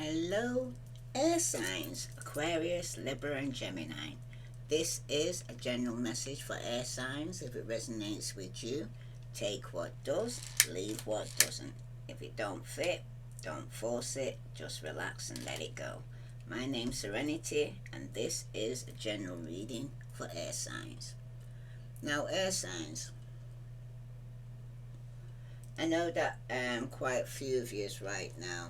Hello, air signs Aquarius, Libra, and Gemini. This is a general message for air signs. If it resonates with you, take what does, leave what doesn't. If it don't fit, don't force it, just relax and let it go. My name's Serenity, and this is a general reading for air signs. Now, air signs, I know that quite a few of you right now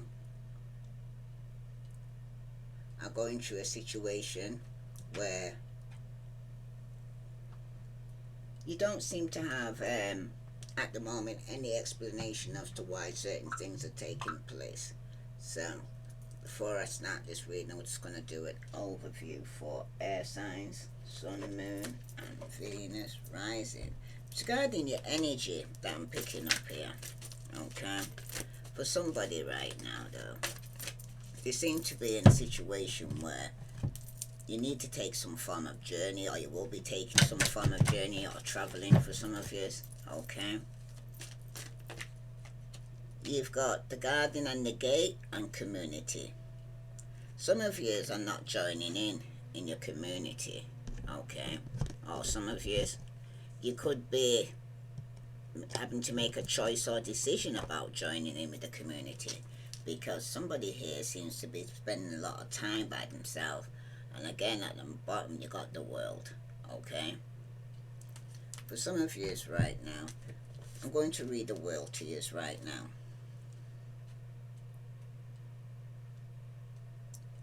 are going through a situation where you don't seem to have at the moment any explanation as to why certain things are taking place. So before I start this reading, I'm just going to do an overview for air signs, sun and moon, and Venus rising. It's regarding your energy that I'm picking up here. Okay, for somebody right now though, you seem to be in a situation where you need to take some form of journey, or you will be taking some form of journey or traveling for some of you. Okay, you've got the garden and the gate and community. Some of you are not joining in your community. Okay, or some of you could be having to make a choice or decision about joining in with the community, because somebody here seems to be spending a lot of time by themselves. And again, at the bottom you got the world. Okay, for some of you right now, I'm going to read the world to you right now,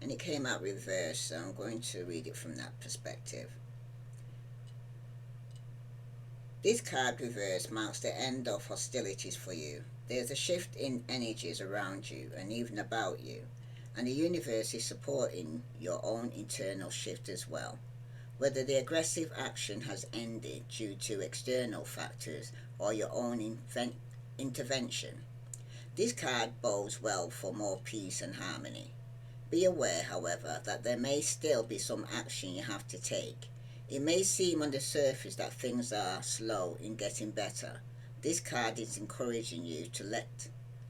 and it came out reversed, so I'm going to read it from that perspective. This card reverse marks the end of hostilities for you. There's a shift in energies around you and even about you, and the universe is supporting your own internal shift as well. Whether the aggressive action has ended due to external factors or your own intervention, this card bodes well for more peace and harmony. Be aware, however, that there may still be some action you have to take. It may seem on the surface that things are slow in getting better. This card is encouraging you to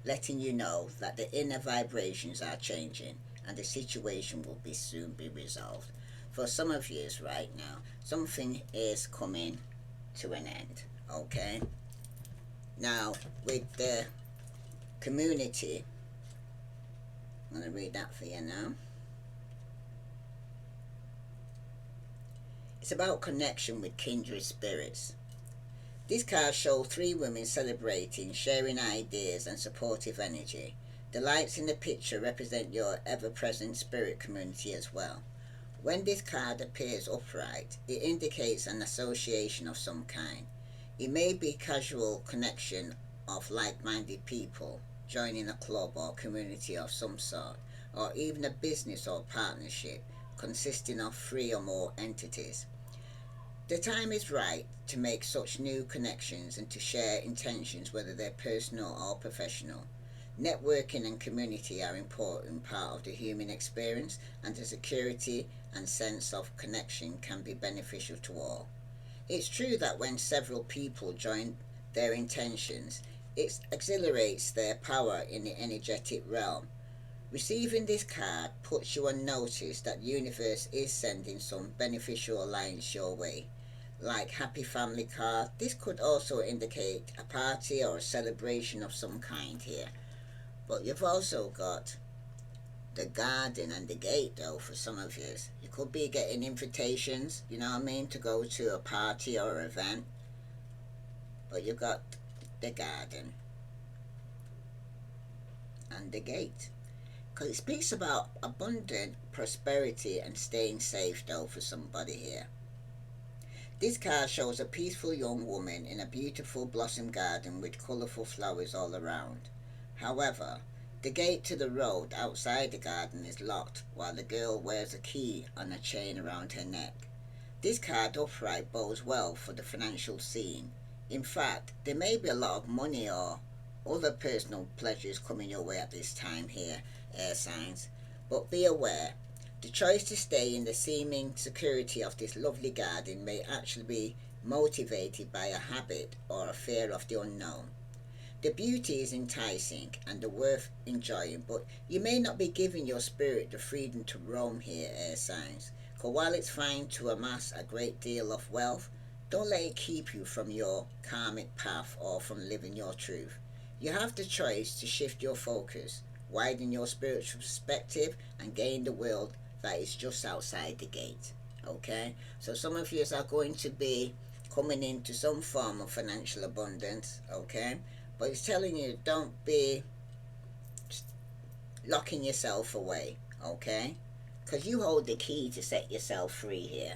letting you know that the inner vibrations are changing and the situation will soon be resolved. For some of you right now, something is coming to an end. Okay, now with the community, I'm going to read that for you now. It's about connection with kindred spirits. This card shows three women celebrating, sharing ideas and supportive energy. The lights in the picture represent your ever-present spirit community as well. When this card appears upright, it indicates an association of some kind. It may be casual connection of like-minded people, joining a club or community of some sort, or even a business or partnership consisting of 3 or more entities. The time is right to make such new connections and to share intentions, whether they're personal or professional. Networking and community are an important part of the human experience, and the security and sense of connection can be beneficial to all. It's true that when several people join their intentions, it exhilarates their power in the energetic realm. Receiving this card puts you on notice that the universe is sending some beneficial alliance your way. Like happy family card, this could also indicate a party or a celebration of some kind here. But you've also got the garden and the gate though for some of you. You could be getting invitations, you know what I mean, to go to a party or an event. But you've got the garden and the gate, because it speaks about abundant prosperity and staying safe though for somebody here. This card shows a peaceful young woman in a beautiful blossom garden with colourful flowers all around. However, the gate to the road outside the garden is locked while the girl wears a key on a chain around her neck. This card upright bodes well for the financial scene. In fact, there may be a lot of money or other personal pleasures coming your way at this time here, air signs. But be aware, the choice to stay in the seeming security of this lovely garden may actually be motivated by a habit or a fear of the unknown. The beauty is enticing and the worth enjoying, but you may not be giving your spirit the freedom to roam here, air signs. For while it's fine to amass a great deal of wealth, don't let it keep you from your karmic path or from living your truth. You have the choice to shift your focus, widen your spiritual perspective, and gain the world that is just outside the gate. Okay? So some of you are going to be coming into some form of financial abundance. Okay? But it's telling you, don't be locking yourself away. Okay? Because you hold the key to set yourself free here.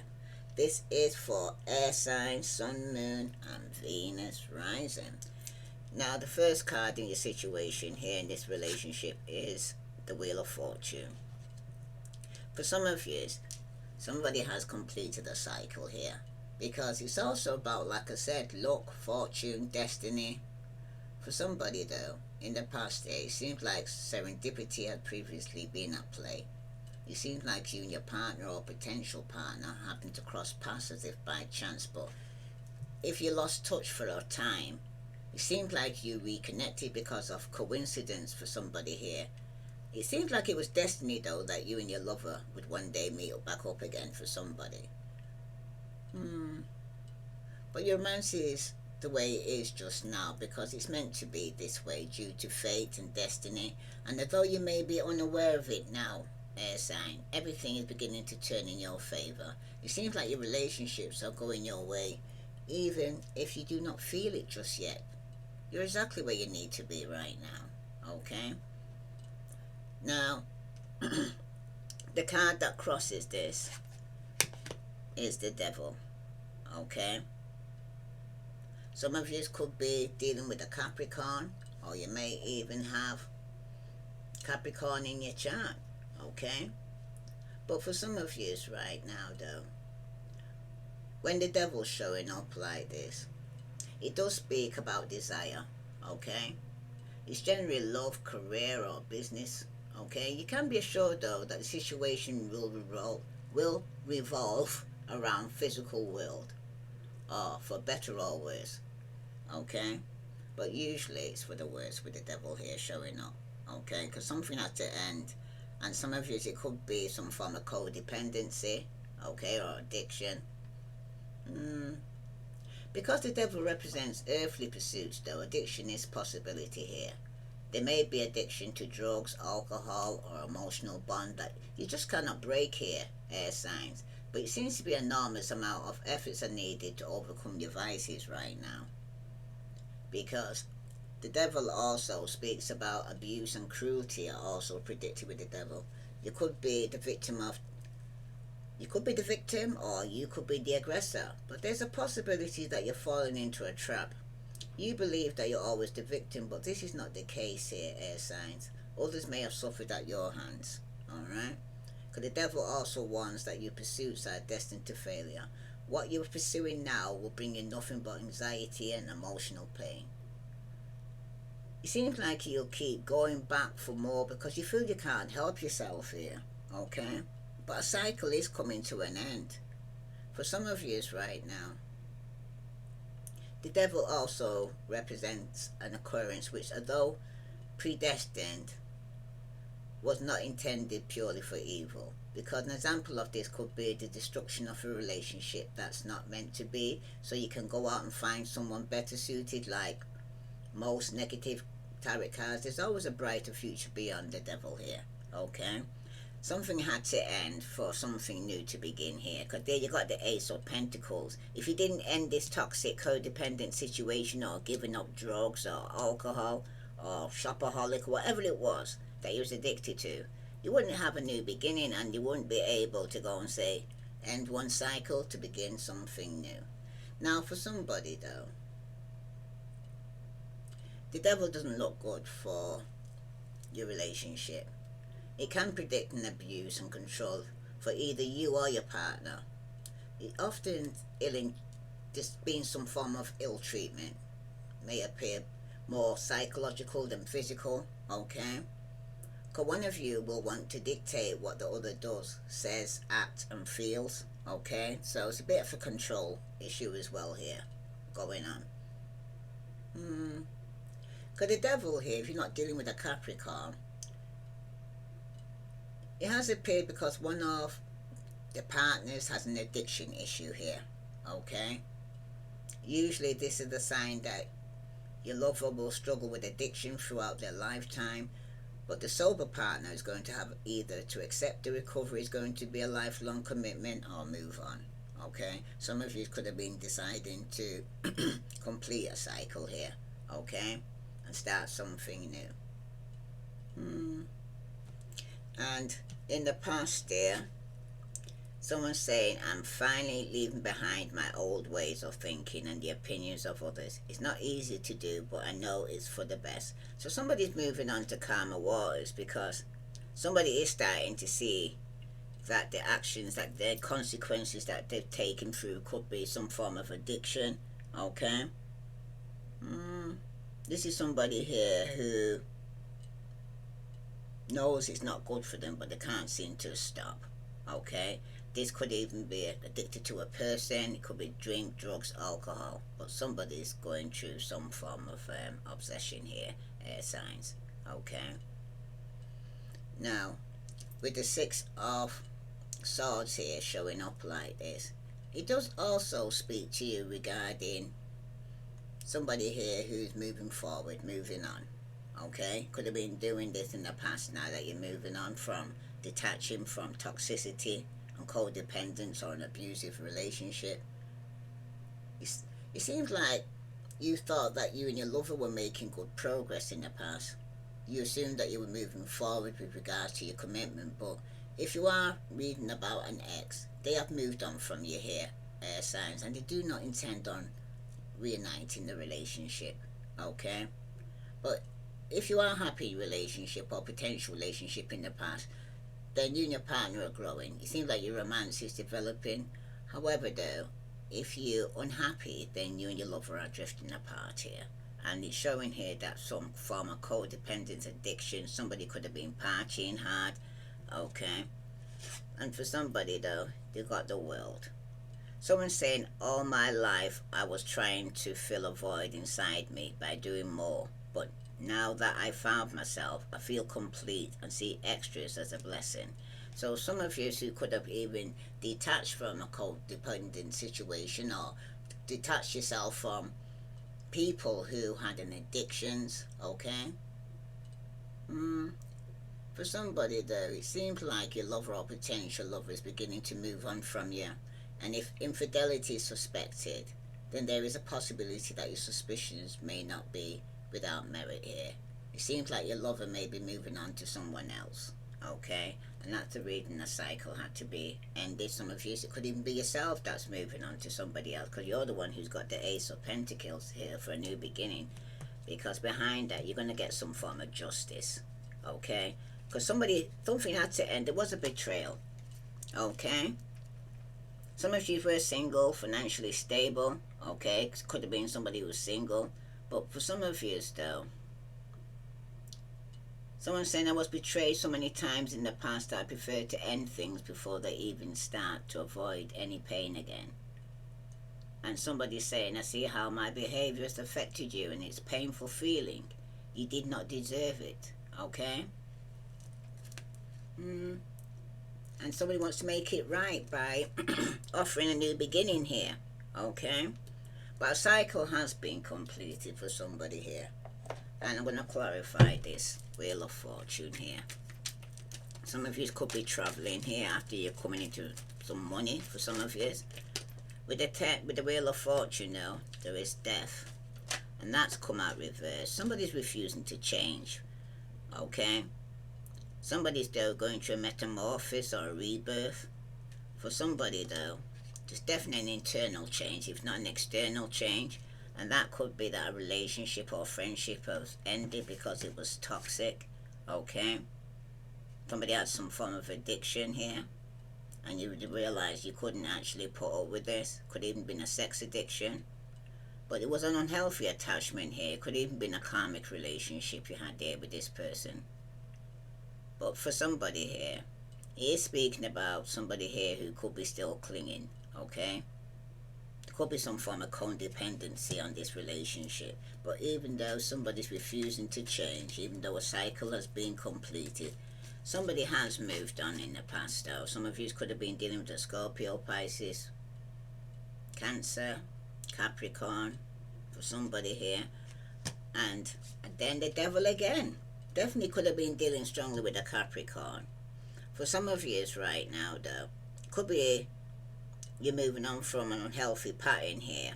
This is for air signs, sun, moon, and Venus rising. Now, the first card in your situation here in this relationship is the Wheel of Fortune. For some of you, somebody has completed a cycle here. Because it's also about, like I said, luck, fortune, destiny. For somebody, though, in the past it seems like serendipity had previously been at play. It seems like you and your partner or potential partner happened to cross paths as if by chance, but if you lost touch for a time, it seems like you reconnected because of coincidence for somebody here. It seems like it was destiny, though, that you and your lover would one day meet back up again for somebody. But your romance is the way it is just now because it's meant to be this way due to fate and destiny. And although you may be unaware of it now, air sign, everything is beginning to turn in your favor. It seems like your relationships are going your way, even if you do not feel it just yet. You're exactly where you need to be right now. Okay? Now, the card that crosses this is the Devil. Okay? Some of you could be dealing with a Capricorn, or you may even have Capricorn in your chart. Okay? But for some of you right now, though, when the Devil's showing up like this, it does speak about desire. Okay? It's generally love, career, or business. Okay? You can be assured, though, that the situation will revolve around physical world, or for better or worse. Okay? But usually it's for the worse with the Devil here showing up. Okay? Because something has to end. And some of you, it could be some form of codependency. Okay? Or addiction. Because the Devil represents earthly pursuits, though, addiction is a possibility here. There may be addiction to drugs, alcohol, or emotional bond that you just cannot break here, air signs. But it seems to be an enormous amount of efforts are needed to overcome your vices right now. Because the Devil also speaks about abuse and cruelty are also predicted with the Devil. You could be the victim or you could be the aggressor. But there's a possibility that you're falling into a trap. You believe that you're always the victim, but this is not the case here, air signs. Others may have suffered at your hands. Alright? Because the Devil also warns that your pursuits are destined to failure. What you're pursuing now will bring you nothing but anxiety and emotional pain. It seems like you'll keep going back for more because you feel you can't help yourself here. Okay? But a cycle is coming to an end. For some of you right now, the Devil also represents an occurrence which, although predestined, was not intended purely for evil. Because an example of this could be the destruction of a relationship that's not meant to be, so you can go out and find someone better suited. Like most negative tarot cards, there's always a brighter future beyond the Devil here. Okay? Something had to end for something new to begin here. Because there you got the Ace of Pentacles. If you didn't end this toxic codependent situation, or giving up drugs or alcohol or shopaholic, whatever it was that you was addicted to, you wouldn't have a new beginning, and you wouldn't be able to go and say end one cycle to begin something new. Now for somebody, though, the Devil doesn't look good for your relationship. It can predict an abuse and control for either you or your partner. It often just being some form of ill treatment may appear more psychological than physical. Okay? Because one of you will want to dictate what the other does, says, acts, and feels. Okay? So it's a bit of a control issue as well here going on. Because the devil here, if you're not dealing with a Capricorn, it has appeared because one of the partners has an addiction issue here. Okay? Usually this is the sign that your lover will struggle with addiction throughout their lifetime, but the sober partner is going to have either to accept the recovery is going to be a lifelong commitment or move on. Okay? Some of you could have been deciding to complete a cycle here. Okay? And start something new. And in the past there, someone's saying, I'm finally leaving behind my old ways of thinking and the opinions of others. It's not easy to do, but I know it's for the best. So somebody's moving on to calmer waters because somebody is starting to see that the actions, that the consequences that they've taken through could be some form of addiction. Okay? This is somebody here who knows it's not good for them, but they can't seem to stop. Okay? This could even be addicted to a person. It could be drink, drugs, alcohol. But somebody's going through some form of obsession here, air signs. Okay? Now, with the Six of Swords here showing up like this, it does also speak to you regarding somebody here who's moving forward, moving on. Okay? Could have been doing this in the past. Now that you're moving on from detaching from toxicity and codependence or an abusive relationship. It seems like you thought that you and your lover were making good progress in the past. You assumed that you were moving forward with regards to your commitment, but if you are reading about an ex, they have moved on from you here, air signs, and they do not intend on reuniting the relationship. Okay? But if you are happy relationship or potential relationship in the past, then you and your partner are growing. It seems like your romance is developing. However, though, if you're unhappy, then you and your lover are drifting apart here. And it's showing here that some form of codependence, addiction, somebody could have been partying hard. Okay? And for somebody, though, they got the world. Someone's saying, all my life I was trying to fill a void inside me by doing more. But now that I found myself, I feel complete and see extras as a blessing. So some of you who could have even detached from a codependent situation or detached yourself from people who had an addictions, okay? For somebody though, it seems like your lover or potential lover is beginning to move on from you. And if infidelity is suspected, then there is a possibility that your suspicions may not be without merit here. It seems like your lover may be moving on to someone else. Okay? And that's the reason the cycle had to be ended. Some of you, it could even be yourself that's moving on to somebody else, because you're the one who's got the Ace of Pentacles here for a new beginning. Because behind that, you're going to get some form of justice. Okay? Because something had to end. There was a betrayal. Okay? Some of you were single, financially stable. Okay? Could have been somebody who was single. But for some of you, though, someone's saying I was betrayed so many times in the past that I prefer to end things before they even start to avoid any pain again. And somebody's saying, I see how my behavior has affected you and it's painful feeling. You did not deserve it. Okay? And somebody wants to make it right by offering a new beginning here. Okay? But a cycle has been completed for somebody here. And I'm going to clarify this Wheel of Fortune here. Some of you could be traveling here after you're coming into some money for some of you. With the Wheel of Fortune now, there is death. And that's come out reverse. Somebody's refusing to change. Okay? Somebody's though going through a metamorphosis or a rebirth. For somebody though, there's definitely an internal change, if not an external change. And that could be that a relationship or friendship has ended because it was toxic. Okay? Somebody had some form of addiction here. And you realize you couldn't actually put up with this. Could even been a sex addiction. But it was an unhealthy attachment here. It could even been a karmic relationship you had there with this person. But for somebody here, he is speaking about somebody here who could be still clinging. Okay? Could be some form of codependency on this relationship. But even though somebody's refusing to change, even though a cycle has been completed, somebody has moved on in the past though. Some of you could have been dealing with a Scorpio, Pisces, Cancer, Capricorn for somebody here. And then the devil again. Definitely could have been dealing strongly with a Capricorn. For some of you right now though, could be you're moving on from an unhealthy pattern here.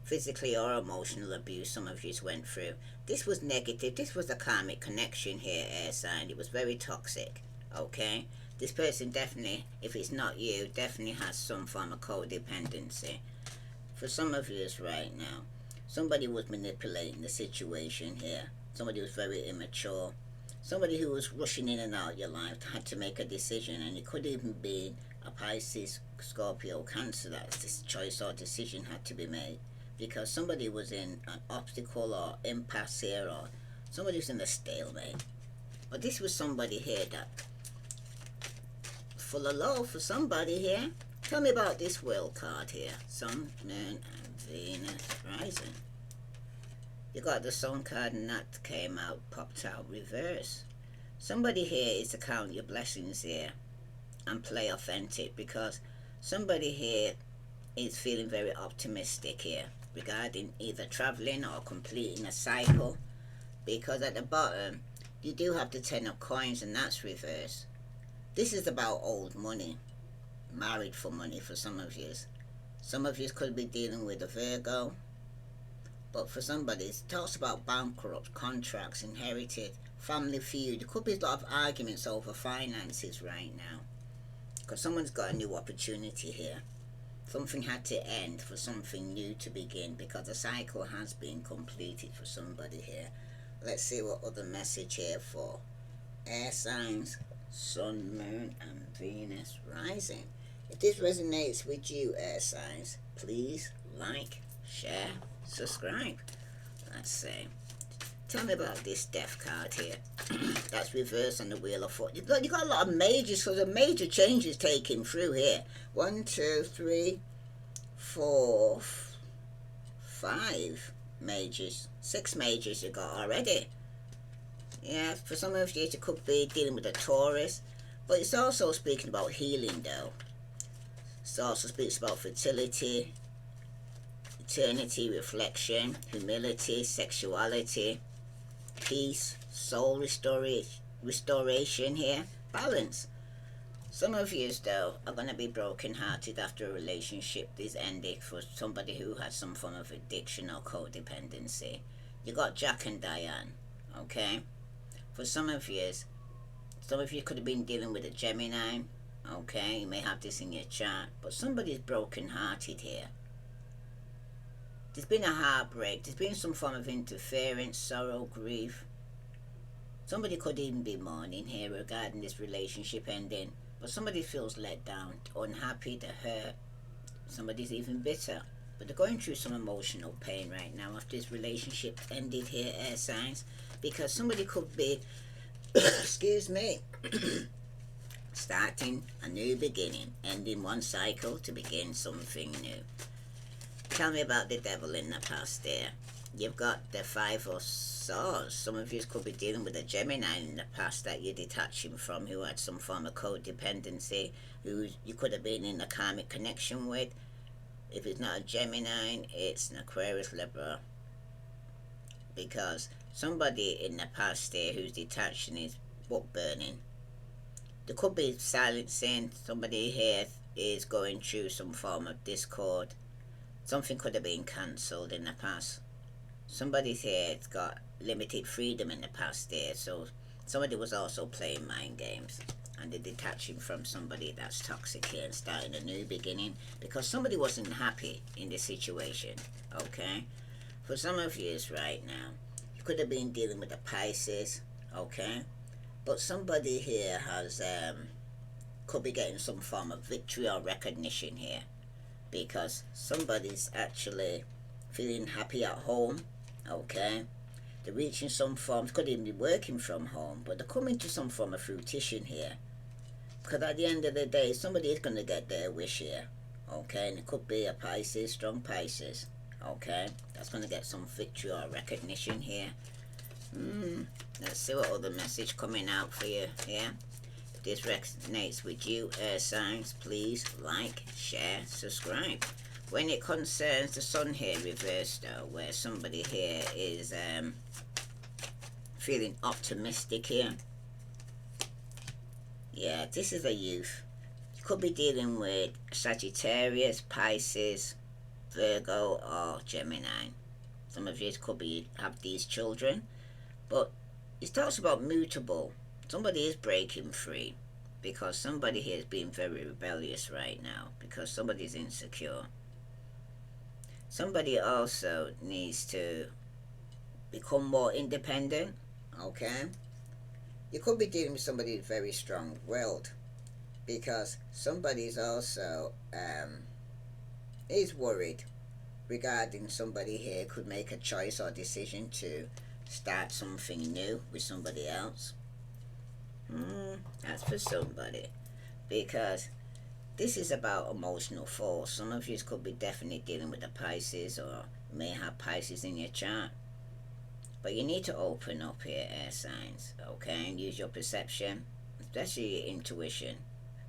Physically or emotional abuse some of you went through. This was negative. This was a karmic connection here, air sign. It was very toxic. Okay? This person definitely, if it's not you, definitely has some form of codependency. For some of you right now, somebody was manipulating the situation here. Somebody was very immature. Somebody who was rushing in and out your life had to make a decision, and it could even be a Pisces, Scorpio, Cancer that this choice or decision had to be made. Because somebody was in an obstacle or impasse here, or somebody was in a stalemate. But this was somebody here that full of love for somebody here. Tell me about this world card here. Sun, Moon, and Venus rising. You got the Sun card and that came out, popped out reverse. Somebody here is to count your blessings here and play authentic, because somebody here is feeling very optimistic here regarding either traveling or completing a cycle, because at the bottom you do have the 10 of coins and that's reverse. This is about old money, married for money for some of you. Some of you could be dealing with a Virgo, but for somebody it talks about bankrupt, contracts, inherited, family feud. There could be a lot of arguments over finances right now, because someone's got a new opportunity here. Something had to end for something new to begin, because a cycle has been completed for somebody here. Let's see what other message here for air signs, Sun, Moon, and Venus rising. If this resonates with you, air signs, please like, share, subscribe. Let's see. Tell me about this death card here. That's reversed on the Wheel of Fortune. You got a lot of majors, so the major changes taking through here. 1, 2, 3, 4, 5 majors. 6 majors you got already. Yeah, for some of you it could be dealing with a Taurus, but it's also speaking about healing though. It also speaks about fertility, eternity, reflection, humility, sexuality, peace, soul restoration here, balance. Some of you though are going to be broken hearted after a relationship is ended, for somebody who has some form of addiction or codependency. You got Jack and Diane, okay? For some of you could have been dealing with a Gemini, okay? You may have this in your chart, but somebody's broken hearted here. There's been a heartbreak. There's been some form of interference, sorrow, grief. Somebody could even be mourning here regarding this relationship ending. But somebody feels let down, unhappy, they're hurt. Somebody's even bitter. But they're going through some emotional pain right now after this relationship ended here, air signs. Because somebody could be, excuse me, starting a new beginning, ending one cycle to begin something new. Tell me about the devil in the past there. You've got the 5 of Swords. Some of you could be dealing with a Gemini in the past that you're detaching from, who had some form of codependency, who you could have been in a karmic connection with. If it's not a Gemini, it's an Aquarius, Libra. Because somebody in the past there who's detaching is book burning. There could be silencing. Somebody here is going through some form of discord. Something could have been cancelled in the past. Somebody here has got limited freedom in the past there, so somebody was also playing mind games, and they're detaching from somebody that's toxic here and starting a new beginning, because somebody wasn't happy in this situation, okay? For some of you right now, you could have been dealing with a Pisces, okay? But somebody here has, could be getting some form of victory or recognition here, because somebody's actually feeling happy at home, okay? They're reaching some form, could even be working from home, but they're coming to some form of fruition here. Because at the end of the day, somebody is going to get their wish here, Okay, and it could be a Pisces, strong Pisces. Okay, that's going to get some victory or recognition here. Let's see what other message coming out for you here. If this resonates with you, air signs, please like, share, subscribe. When it concerns the sun here reversed though, where somebody here is feeling optimistic here. Yeah, this is a youth. You could be dealing with Sagittarius, Pisces, Virgo, or Gemini. Some of you could be have these children, but it talks about mutable. Somebody is breaking free because somebody here is being very rebellious right now because somebody's insecure. Somebody also needs to become more independent. Okay, you could be dealing with somebody very strong-willed because somebody's also is worried regarding somebody here could make a choice or decision to start something new with somebody else. That's for somebody because this is about emotional force. Some of you could be definitely dealing with a Pisces or may have Pisces in your chart. But you need to open up here, air signs, okay, and use your perception, especially your intuition,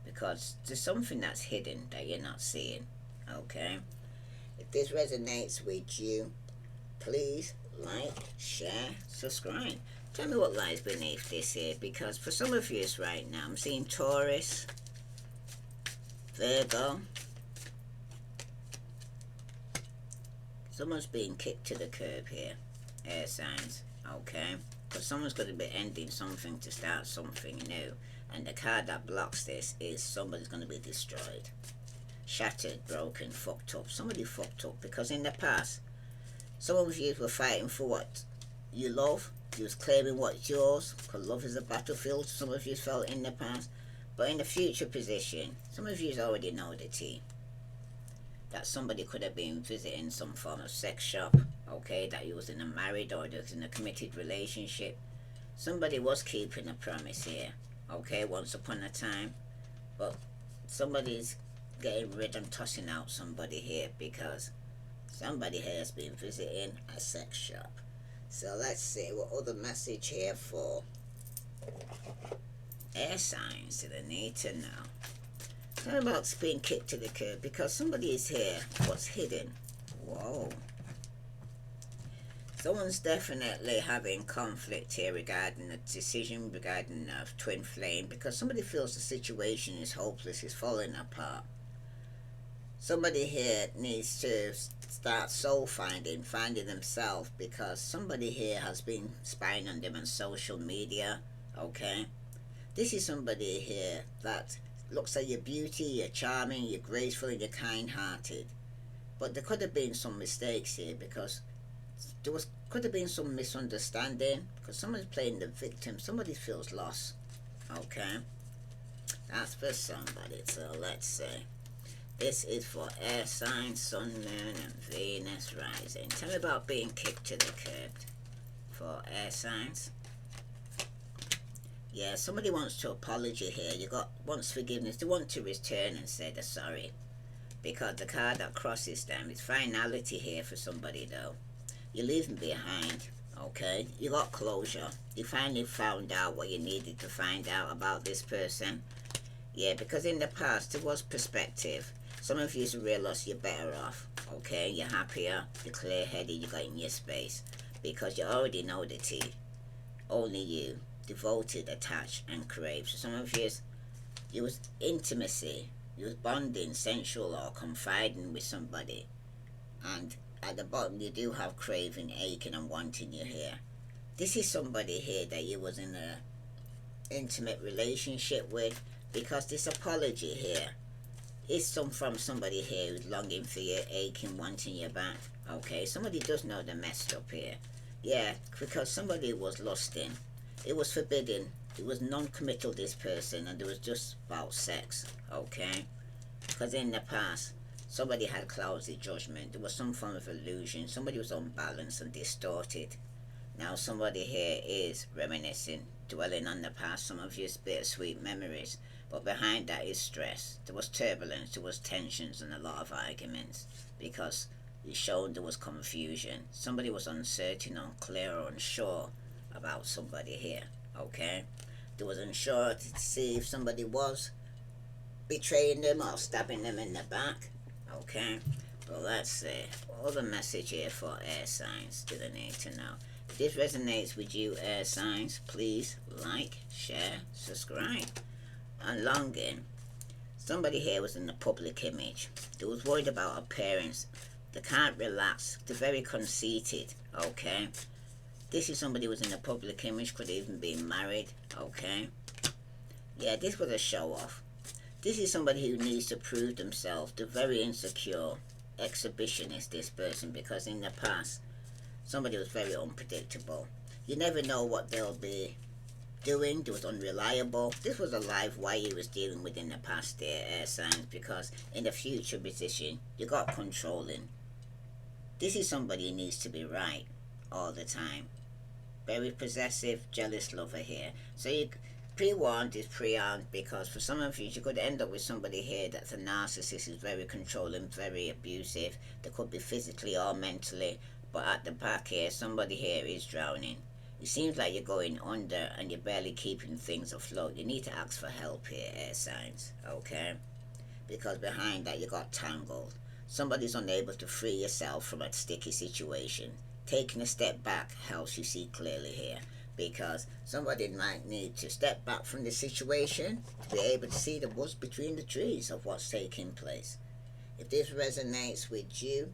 because there's something that's hidden that you're not seeing, okay? If this resonates with you, please like, share, subscribe. Tell me what lies beneath this here, because for some of you right now, I'm seeing Taurus, Virgo. Someone's being kicked to the curb here. Air signs, okay, because someone's going to be ending something to start something new, and the card that blocks this is somebody's going to be destroyed, shattered, broken, fucked up. Somebody fucked up because in the past some of you were fighting for what you love. You was claiming what's yours because love is a battlefield. Some of you felt in the past, but in the future position, some of you already know the tea. That somebody could have been visiting some form of sex shop, okay, that you was in a married or was in a committed relationship. Somebody was keeping a promise here, okay, once upon a time, but somebody's getting rid and tossing out somebody here because somebody here has been visiting a sex shop. So let's see what other message here for air signs do they need to know. How about being kicked to the curb because somebody is here. What's hidden? Whoa. Someone's definitely having conflict here regarding the decision regarding twin flame because somebody feels the situation is hopeless, is falling apart. Somebody here needs to start soul finding themselves because somebody here has been spying on them on social media, okay? This is somebody here that looks at your beauty, you're charming, you're graceful, and you're kind-hearted. But there could have been some mistakes here because could have been some misunderstanding because someone's playing the victim. Somebody feels lost, okay? That's for somebody, so let's see. This is for air signs, sun, moon, and Venus rising. Tell me about being kicked to the curb for air signs. Yeah, somebody wants to apology here. Wants forgiveness. They want to return and say they're sorry. Because the card that crosses them is finality here for somebody though. You're leaving behind, okay? You got closure. You finally found out what you needed to find out about this person. Yeah, because in the past there was perspective. Some of you realize you're better off, okay? You're happier, you're clear-headed, you got in your space. Because you already know the tea. Only you. Devoted, attached, and crave. So some of you was intimacy, you was bonding, sensual, or confiding with somebody, and at the bottom you do have craving, aching, and wanting you here. This is somebody here that you was in a intimate relationship with because this apology here is from somebody here who's longing for you, aching, wanting you back. Okay, somebody does know they're messed up here. Yeah, because somebody was lusting. It was forbidden. It was non-committal, this person, and it was just about sex, okay? Because in the past, somebody had cloudy judgment. There was some form of illusion. Somebody was unbalanced and distorted. Now somebody here is reminiscing dwelling on the past. Some of you bittersweet memories, but behind that is stress. There was turbulence, there was tensions, and a lot of arguments because it showed there was confusion. Somebody was uncertain, unclear, or unsure about somebody here. Okay, they was unsure to see if somebody was betraying them or stabbing them in the back. Okay, but let's see. What other message here for air signs do they need to know? If this resonates with you, air signs, please like, share, subscribe. And longing. Somebody here was in the public image. They was worried about appearance. They can't relax. They're very conceited. Okay. This is somebody who was in the public image, could even be married. Okay. Yeah, this was a show off. This is somebody who needs to prove themselves. They're very insecure. Exhibitionist, this person, because in the past, somebody was very unpredictable. You never know what they'll be doing. It was unreliable. This was a live wire you was dealing with in the past there, air signs, because in the future position, you got controlling. This is somebody who needs to be right all the time. Very possessive, jealous lover here. So you pre-warned is pre-armed, because for some of you, you could end up with somebody here that's a narcissist, who's very controlling, very abusive. They could be physically or mentally, but at the back here, somebody here is drowning. It seems like you're going under and you're barely keeping things afloat. You need to ask for help here, air signs, okay? Because behind that, you got tangled. Somebody's unable to free yourself from a sticky situation. Taking a step back helps you see clearly here, because somebody might need to step back from the situation to be able to see the woods between the trees of what's taking place. If this resonates with you,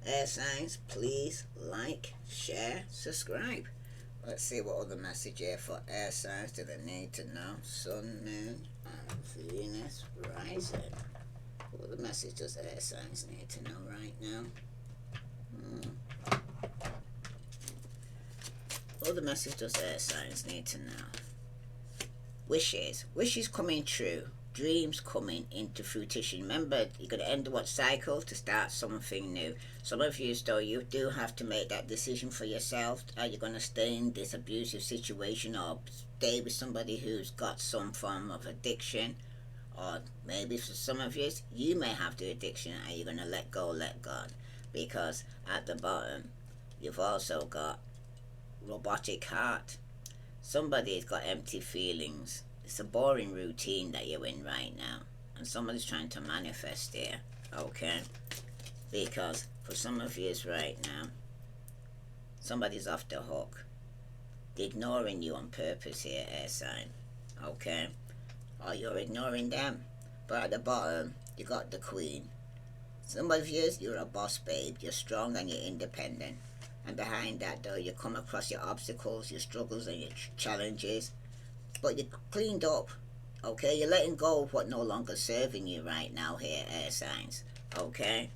air signs, please like, share, subscribe. Let's see what other message here for air signs do they need to know. Sun, moon, and Venus rising. What other message does air signs need to know right now? What other message does air signs need to know? Wishes. Wishes coming true. Dreams coming into fruition. Remember, you're going to end what cycle to start something new. Some of you, though, you do have to make that decision for yourself. Are you going to stay in this abusive situation or stay with somebody who's got some form of addiction? Or maybe for some of you, you may have the addiction. Are you going to let go, let God? Because at the bottom, you've also got robotic heart. Somebody's got empty feelings. It's a boring routine that you're in right now, and somebody's trying to manifest here, okay? Because for some of you right now, somebody's off the hook. They're ignoring you on purpose here, air sign, okay? Or you're ignoring them. But at the bottom, you got the queen. Some of you, you're a boss babe. You're strong and you're independent. And behind that, though, you come across your obstacles, your struggles, and your challenges. But you're cleaned up, okay? You're letting go of what no longer serving you right now here, air signs, okay?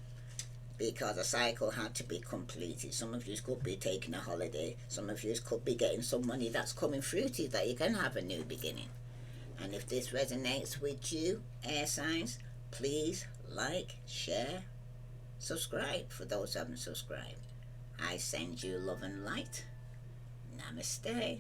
Because a cycle had to be completed. Some of you could be taking a holiday. Some of you could be getting some money that's coming through to you that you can have a new beginning. And if this resonates with you, air signs, please like, share, subscribe for those who haven't subscribed. I send you love and light. Namaste.